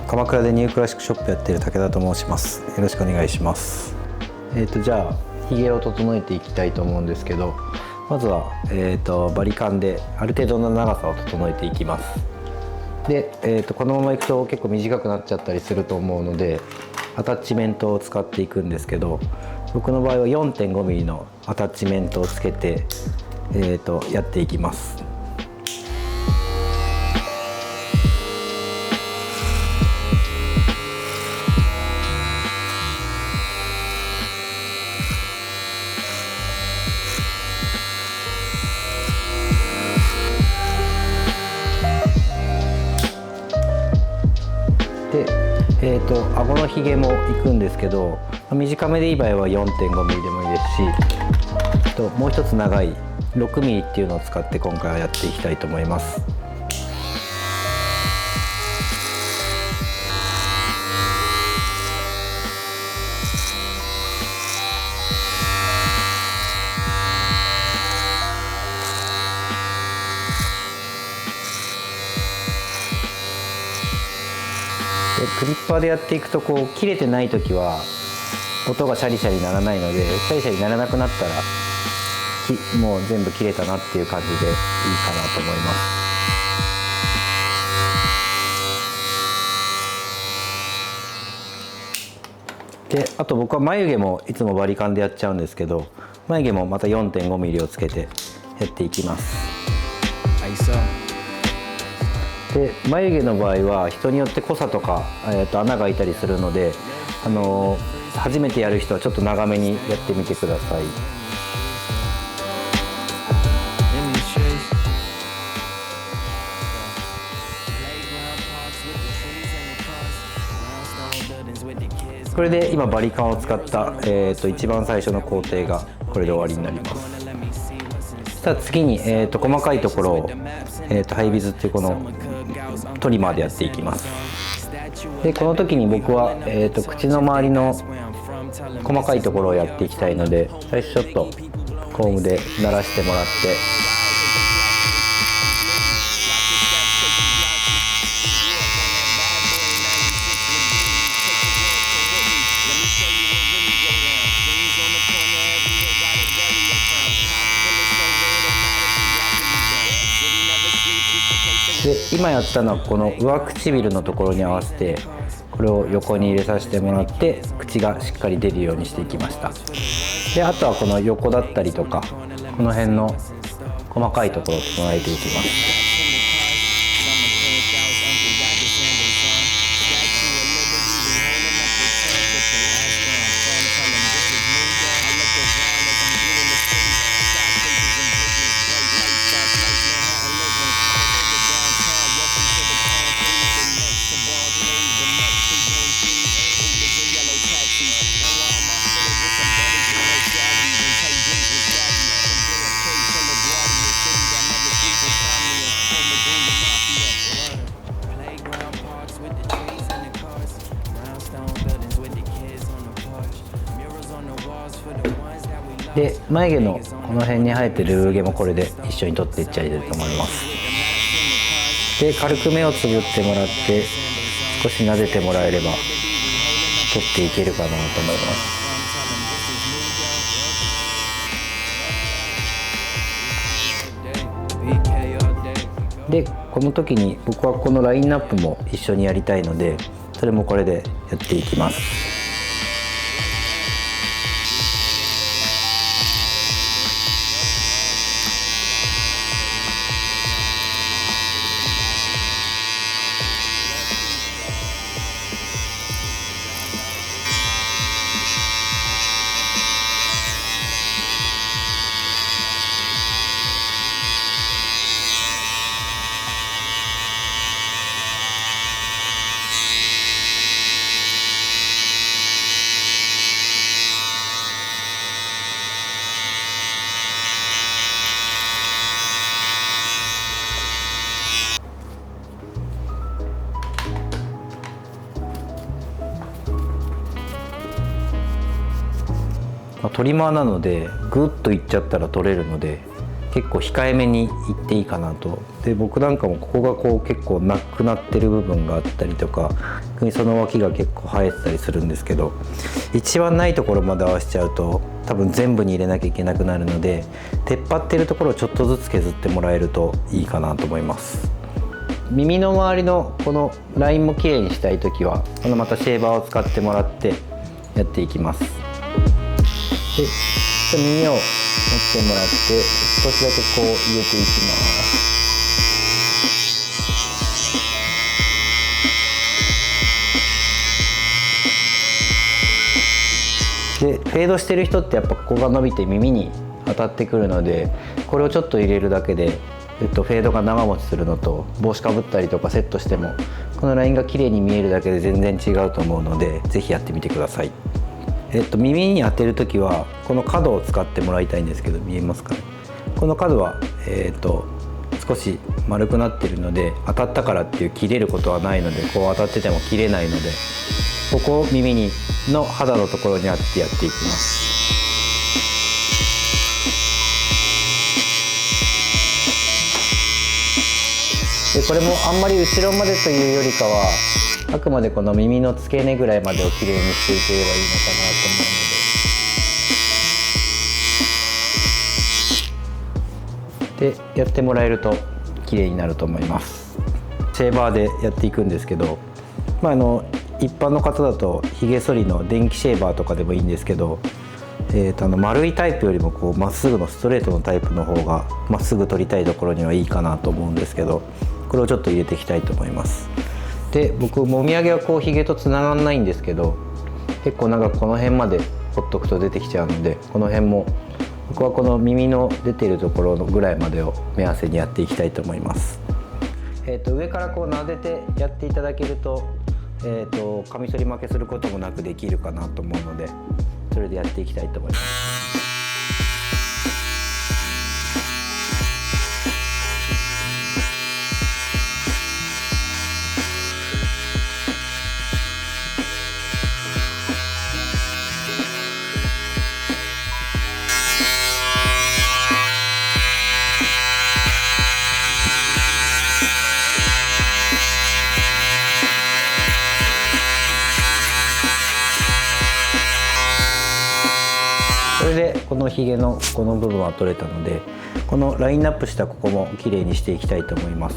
鎌倉でニュークラシックショップやってる武田と申します。よろしくお願いします。じゃあひげを整えていきたいと思うんですけど、まずは、バリカンである程度の長さを整えていきます。で、このままいくと結構短くなっちゃったりすると思うので、アタッチメントを使っていくんですけど、僕の場合は 4.5mm のアタッチメントをつけて、やっていきます。で、顎のひげもいくんですけど、短めでいい場合は 4.5mm でもいいですし、もう一つ長い 6mm っていうのを使って今回はやっていきたいと思います。クリッパーでやっていくと切れてない時は音がシャリシャリ鳴らないので、シャリシャリ鳴らなくなったらもう全部切れたなっていう感じでいいかなと思います。で、あと僕は眉毛もいつもバリカンでやっちゃうんですけど、眉毛もまた 4.5mm をつけてやっていきます。で、眉毛の場合は人によって濃さとか、穴が開いたりするので、初めてやる人はちょっと長めにやってみてください。これで今バリカンを使った、一番最初の工程がこれで終わりになります。さあ次に、細かいところを、ハイビズっていうこのトリマーでやっていきます。でこの時に僕は、口の周りの細かいところをやっていきたいので、最初ちょっとコームで鳴らしてもらって、で今やったのはこの上唇のところに合わせてこれを横に入れさせてもらって、口がしっかり出るようにしていきました。であとはこの横だったりとかこの辺の細かいところを整えていきます。で眉毛のこの辺に生えてる産毛もこれで一緒に取っていっちゃいたいと思います。で軽く目をつぶってもらって少し撫でてもらえれば取っていけるかなと思います。でこの時に僕はこのラインナップも一緒にやりたいので、それもこれでやっていきます。トリマーなのでグッといっちゃったら取れるので、結構控えめにいっていいかなと。でで僕なんかもここがこう結構なくなってる部分があったりとか、その脇が結構生えてたりするんですけど、一番ないところまで合わせちゃうと多分全部に入れなきゃいけなくなるので、出っ張ってるところをちょっとずつ削ってもらえるといいかなと思います。耳の周りのこのラインもきれいにしたいときはこのまたシェーバーを使ってもらってやっていきます。で耳を持ってもらって少しだけこう入れていきます。でフェードしてる人ってやっぱここが伸びて耳に当たってくるので、これをちょっと入れるだけで、フェードが長持ちするのと、帽子かぶったりとかセットしてもこのラインが綺麗に見えるだけで全然違うと思うので、是非やってみてください。耳に当てるときはこの角を使ってもらいたいんですけど、見えますかね。この角は、少し丸くなってるので、当たったからっていう切れることはないので、こう当たってても切れないので、ここを耳の肌のところに当ててやっていきます。でこれもあんまり後ろまでというよりかは、あくまでこの耳の付け根ぐらいまでをきれいにしていければいいのかなと思うので、やってもらえるときれいになると思います。シェーバーでやっていくんですけど、一般の方だとひげ剃りの電気シェーバーとかでもいいんですけど、丸いタイプよりもこうまっすぐのストレートのタイプの方がまっすぐ取りたいところにはいいかなと思うんですけど、これをちょっと入れていきたいと思います。で僕もみあげはこうひげとつながんないんですけど、結構長くこの辺までほっとくと出てきちゃうので、この辺も僕はこの耳の出ているところのぐらいまでを目安にやっていきたいと思います。上からこう撫でてやっていただけると、カミソリ負けすることもなくできるかなと思うので、それでやっていきたいと思います。これでこのひげのこの部分は取れたので、このラインナップしたここもきれいにしていきたいと思います。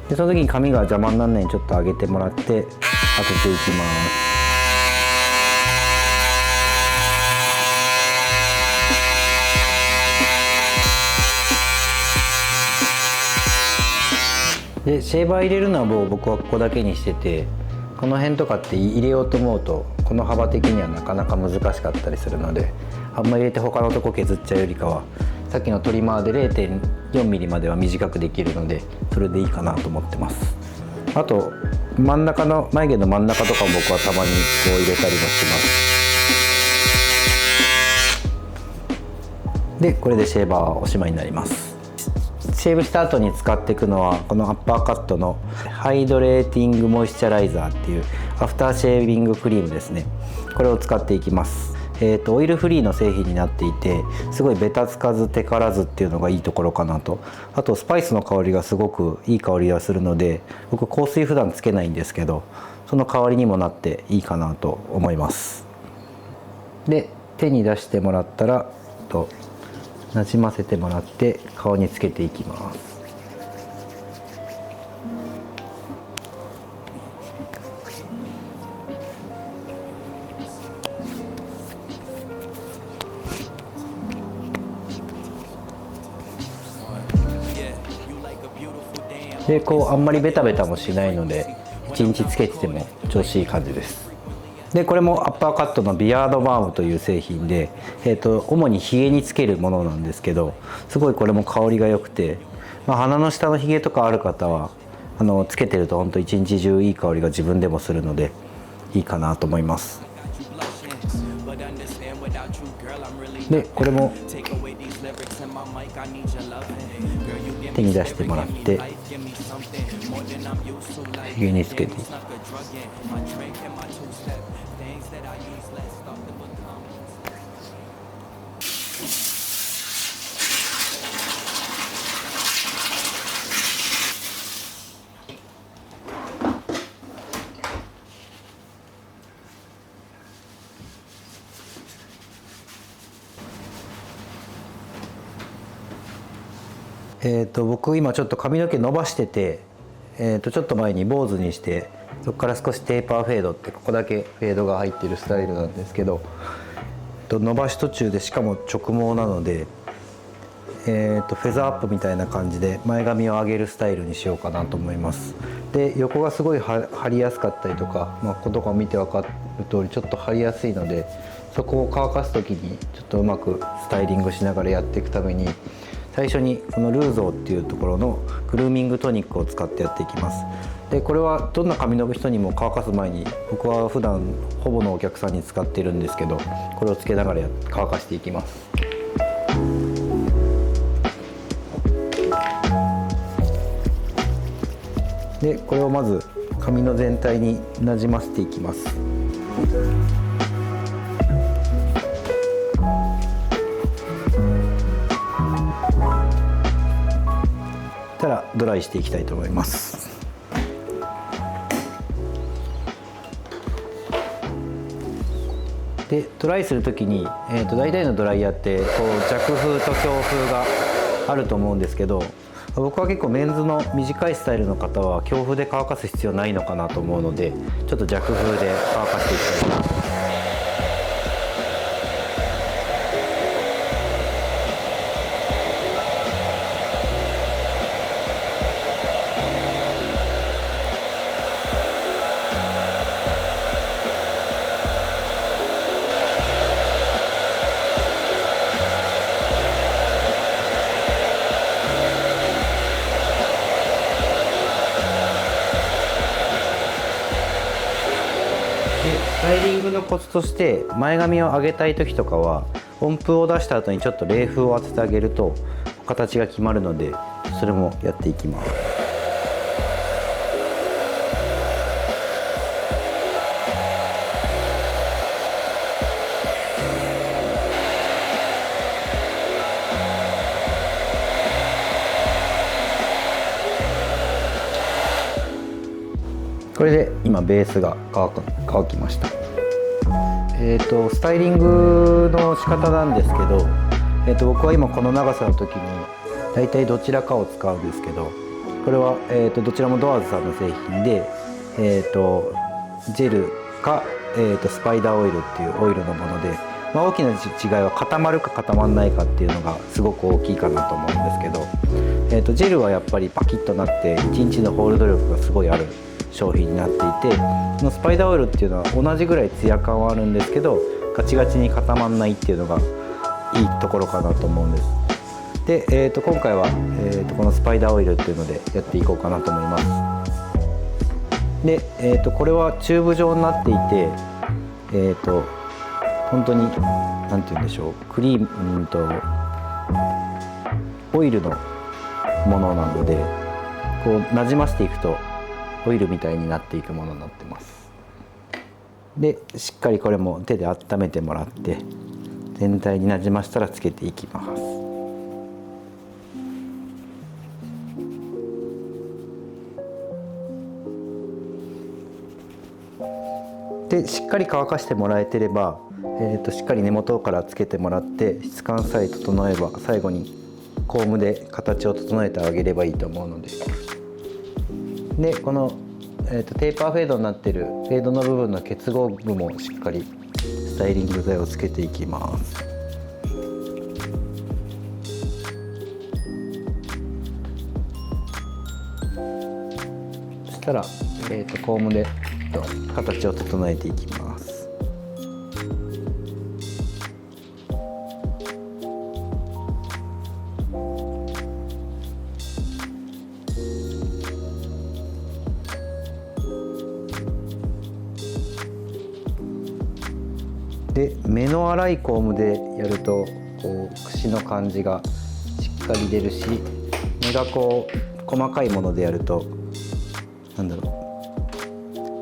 でその時に髪が邪魔にならないようにちょっと上げてもらって当てていきます。でシェーバー入れるのはもう僕はここだけにしてて、この辺とかって入れようと思うとこの幅的にはなかなか難しかったりするので、あんまり入れて他のとこ削っちゃうよりかは、さっきのトリマーで 0.4 ミリまでは短くできるので、それでいいかなと思ってます。あと真ん中の眉毛の真ん中とかも僕はたまにこう入れたりもします。でこれでシェーバーはおしまいになります。シェーブした後に使っていくのはこのアッパーカットのハイドレーティングモイスチャライザーっていうアフターシェービングクリームですね。これを使っていきます。オイルフリーの製品になっていて、すごいベタつかずテカらずっていうのがいいところかなと。あとスパイスの香りがすごくいい香りがするので、僕香水普段つけないんですけど、その代わりにもなっていいかなと思います。で手に出してもらったらなじませてもらって顔につけていきます。でこうあんまりベタベタもしないので、1日つけてても調子いい感じです。でこれもアッパーカットのビアードバームという製品で、主にひげにつけるものなんですけど、すごいこれも香りが良くて、鼻の下のひげとかある方はつけてると本当一日中いい香りが自分でもするのでいいかなと思います。でこれも手に出してもらってひげにつけていく。僕今ちょっと髪の毛伸ばしてて、ちょっと前に坊主にして、そこから少しテーパーフェードってここだけフェードが入ってるスタイルなんですけど、伸ばし途中でしかも直毛なので、フェザーアップみたいな感じで前髪を上げるスタイルにしようかなと思います。で横がすごい張りやすかったりとか、こことか見て分かる通りちょっと張りやすいので、そこを乾かす時にちょっとうまくスタイリングしながらやっていくために、最初にこのルーゾーっていうところのグルーミングトニックを使ってやっていきます。でこれはどんな髪の人にも乾かす前に、僕は普段ほぼのお客さんに使ってるんですけど、これをつけながら乾かしていきます。でこれをまず髪の全体になじませていきます。たらドライしていきたいと思います。でドライするときに、大体のドライヤーってこう弱風と強風があると思うんですけど、僕は結構メンズの短いスタイルの方は強風で乾かす必要ないのかなと思うので、ちょっと弱風で乾かしていきたいと思います。スタイリングのコツとして、前髪を上げたい時とかは温風を出した後にちょっと冷風を当ててあげると形が決まるので、それもやっていきます。これで今ベースが乾きました。スタイリングの仕方なんですけど、僕は今この長さの時にだいたいどちらかを使うんですけど、これは、どちらもドアーズさんの製品で、ジェルか、スパイダーオイルっていうオイルのもので、大きな違いは固まるか固まらないかっていうのがすごく大きいかなと思うんですけど、ジェルはやっぱりパキッとなって1日のホールド力がすごいある商品になっていて、このスパイダーオイルっていうのは同じぐらいツヤ感はあるんですけど、ガチガチに固まらないっていうのがいいところかなと思うんです。で、今回は、このスパイダーオイルっていうのでやっていこうかなと思います。で、これはチューブ状になっていて、本当に何て言うんでしょう、クリームとオイルのものなので、こうなじませていくとオイルみたいになっていくものになってます。でしっかりこれも手で温めてもらって全体になじましたらつけていきます。でしっかり乾かしてもらえてれば、しっかり根元からつけてもらって質感さえ整えば、最後にコームで形を整えてあげればいいと思うので。でこの、テーパーフェードになっているフェードの部分の結合部もしっかりスタイリング剤をつけていきます。そしたら、コームで形を整えていきます。で目の粗いコームでやるとこう櫛の感じがしっかり出るし、目がこう細かいものでやると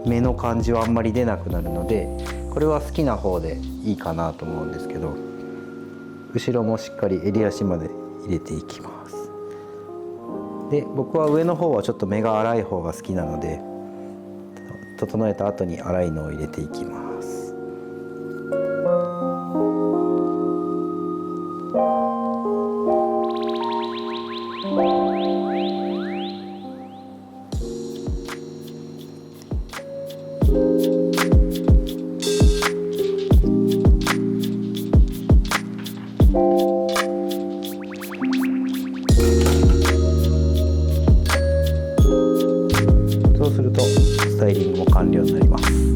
目の感じはあんまり出なくなるので、これは好きな方でいいかなと思うんですけど、後ろもしっかり襟足まで入れていきます。で僕は上の方はちょっと目が粗い方が好きなので、整えた後に粗いのを入れていきます。そうするとスタイリングも完了になります。